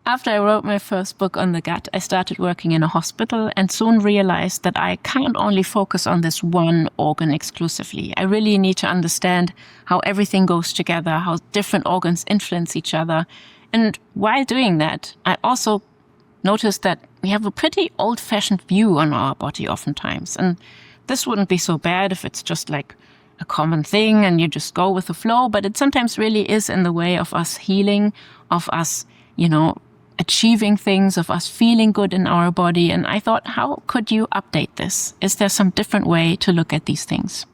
After I wrote my first book on the gut, I started working in a hospital and soon realized that I can't only focus on this one organ exclusively. I really need to understand how everything goes together, how different organs influence each other. And while doing that, I also noticed that we have a pretty old-fashioned view on our body oftentimes. And this wouldn't be so bad if it's just like a common thing and you just go with the flow, but it sometimes really is in the way of us healing, of us, achieving things, of us feeling good in our body. And I thought, how could you update this? Is there some different way to look at these things?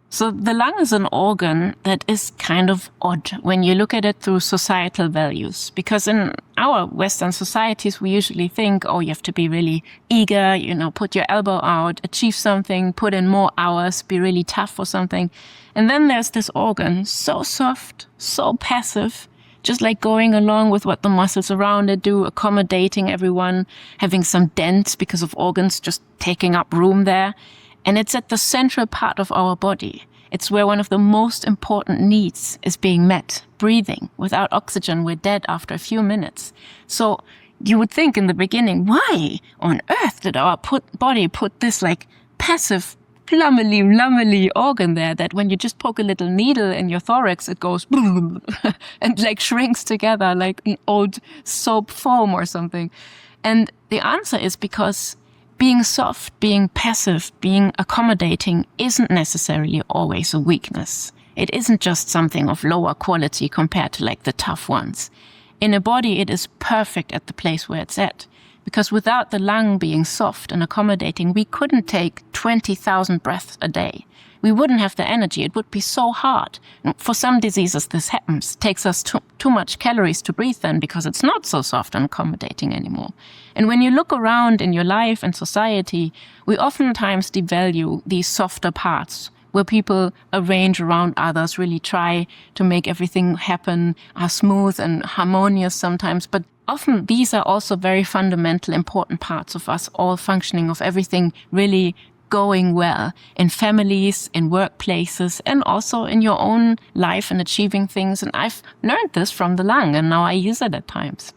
So the lung is an organ that is kind of odd when you look at it through societal values, because in our Western societies, we usually think, oh, you have to be really eager, put your elbow out, achieve something, put in more hours, be really tough for something. And then there's this organ, so soft, so passive, just like going along with what the muscles around it do, accommodating everyone, having some dents because of organs just taking up room there. And it's at the central part of our body. It's where one of the most important needs is being met, breathing. Without oxygen, we're dead after a few minutes. So you would think in the beginning, why on earth did our body put this like passive, plummely organ there that when you just poke a little needle in your thorax, it goes and like shrinks together like an old soap foam or something. And the answer is because being soft, being passive, being accommodating isn't necessarily always a weakness. It isn't just something of lower quality compared to like the tough ones. In a body, it is perfect at the place where it's at. Because without the lung being soft and accommodating, we couldn't take 20,000 breaths a day. We wouldn't have the energy. It would be so hard. For some diseases, this happens. It takes us too much calories to breathe then because it's not so soft and accommodating anymore. And when you look around in your life and society, we oftentimes devalue these softer parts where people arrange around others, really try to make everything happen, are smooth and harmonious sometimes. But often these are also very fundamental, important parts of us all functioning, of everything really going well in families, in workplaces, and also in your own life and achieving things. And I've learned this from the lung, and now I use it at times.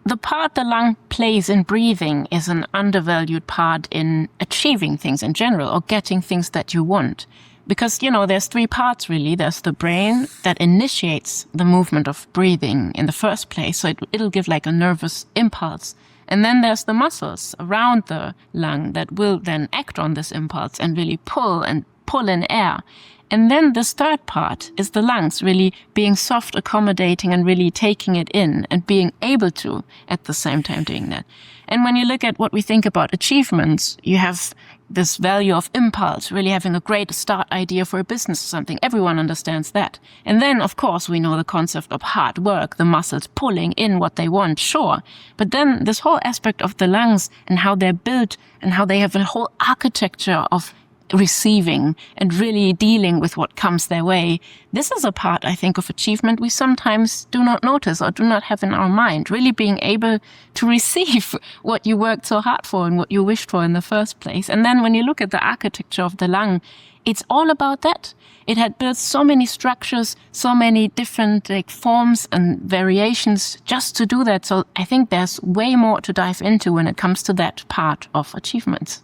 The part the lung plays in breathing is an undervalued part in achieving things in general, or getting things that you want. Because, there's three parts really. There's the brain that initiates the movement of breathing in the first place. So it'll give like a nervous impulse. And then there's the muscles around the lung that will then act on this impulse and really pull in air. And then this third part is the lungs really being soft, accommodating, and really taking it in and being able to at the same time doing that. And when you look at what we think about achievements, you have this value of impulse, really having a great start idea for a business or something. Everyone understands that. And then, of course, we know the concept of hard work, the muscles pulling in what they want, sure. But then this whole aspect of the lungs and how they're built and how they have a whole architecture of receiving and really dealing with what comes their way. This is a part, I think, of achievement we sometimes do not notice or do not have in our mind, really being able to receive what you worked so hard for and what you wished for in the first place. And then when you look at the architecture of the lung, it's all about that. It had built so many structures, so many different forms and variations just to do that. So I think there's way more to dive into when it comes to that part of achievements.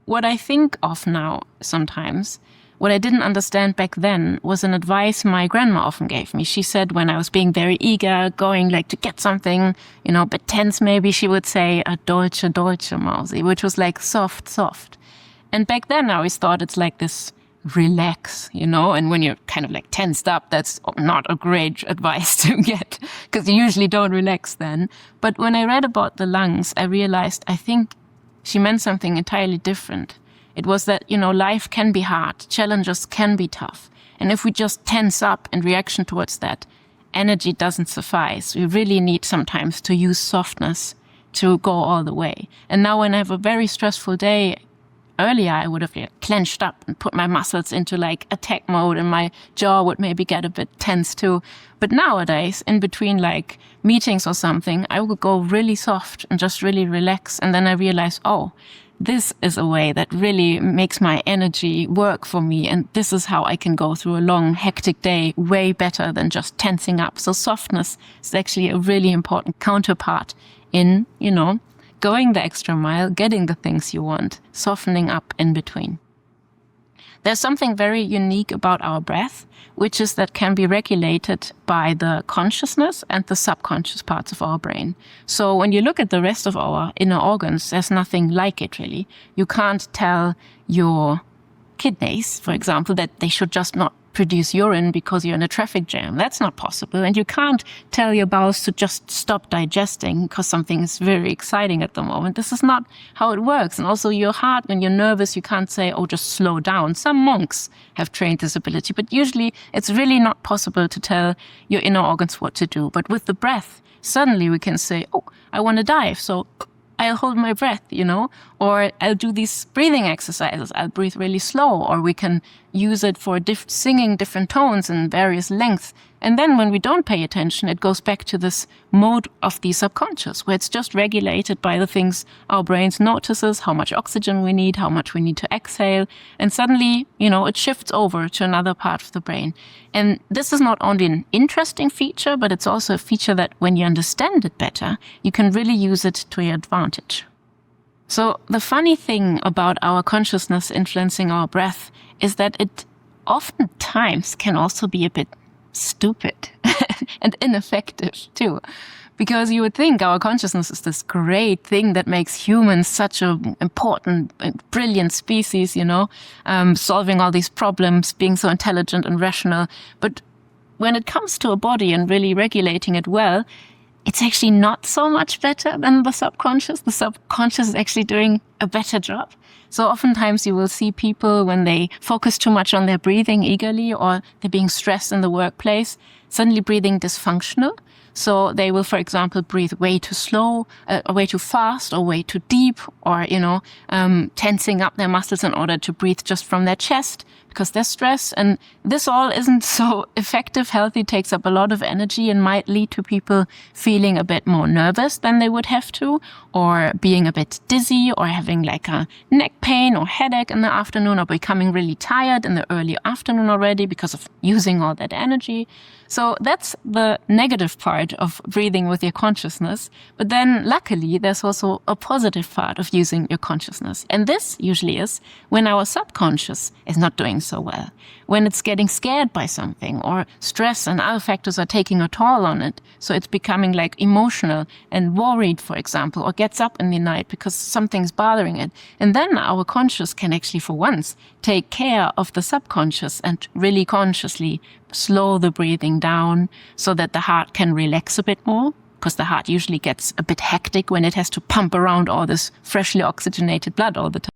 What I think of now sometimes, what I didn't understand back then, was an advice my grandma often gave me. She said when I was being very eager, going to get something, a bit tense maybe, she would say a dolce Mausi, which was like soft. And back then I always thought it's like this relax, and when you're kind of tensed up, that's not a great advice to get because you usually don't relax then. But when I read about the lungs, I realized I think she meant something entirely different. It was that, life can be hard, challenges can be tough. And if we just tense up in reaction towards that, energy doesn't suffice. We really need sometimes to use softness to go all the way. And now when I have a very stressful day, earlier I would have clenched up and put my muscles into attack mode and my jaw would maybe get a bit tense too. But nowadays, in between meetings or something, I would go really soft and just really relax. And then I realize, this is a way that really makes my energy work for me. And this is how I can go through a long, hectic day way better than just tensing up. So softness is actually a really important counterpart in, going the extra mile, getting the things you want, softening up in between. There's something very unique about our breath, which is that can be regulated by the consciousness and the subconscious parts of our brain. So when you look at the rest of our inner organs, there's nothing like it really. You can't tell your kidneys, for example, that they should just not produce urine because you're in a traffic jam. That's not possible. And you can't tell your bowels to just stop digesting because something is very exciting at the moment. This is not how it works. And also your heart, when you're nervous, you can't say, oh, just slow down. Some monks have trained this ability, but usually it's really not possible to tell your inner organs what to do. But with the breath, suddenly we can say, oh, I want to dive. So I'll hold my breath, or I'll do these breathing exercises. I'll breathe really slow, or we can use it for singing different tones in various lengths. And then when we don't pay attention, it goes back to this mode of the subconscious, where it's just regulated by the things our brains notices, how much oxygen we need, how much we need to exhale. And suddenly, it shifts over to another part of the brain. And this is not only an interesting feature, but it's also a feature that when you understand it better, you can really use it to your advantage. So the funny thing about our consciousness influencing our breath is that it oftentimes can also be a bit stupid and ineffective too. Because you would think our consciousness is this great thing that makes humans such an important, brilliant species, solving all these problems, being so intelligent and rational. But when it comes to a body and really regulating it well, it's actually not so much better than the subconscious. The subconscious is actually doing a better job. So oftentimes you will see people when they focus too much on their breathing eagerly, or they're being stressed in the workplace, suddenly breathing dysfunctional. So they will, for example, breathe way too slow, way too fast, or way too deep, or, tensing up their muscles in order to breathe just from their chest because they're stressed. And this all isn't so effective, healthy, takes up a lot of energy, and might lead to people feeling a bit more nervous than they would have to, or being a bit dizzy, or having like a neck pain or headache in the afternoon, or becoming really tired in the early afternoon already because of using all that energy. So that's the negative part of breathing with your consciousness. But then luckily, there's also a positive part of using your consciousness. And this usually is when our subconscious is not doing so well, when it's getting scared by something, or stress and other factors are taking a toll on it. So it's becoming like emotional and worried, for example, or gets up in the night because something's bothering it. And then our conscious can actually, for once, take care of the subconscious and really consciously slow the breathing down so that the heart can relax a bit more, because the heart usually gets a bit hectic when it has to pump around all this freshly oxygenated blood all the time.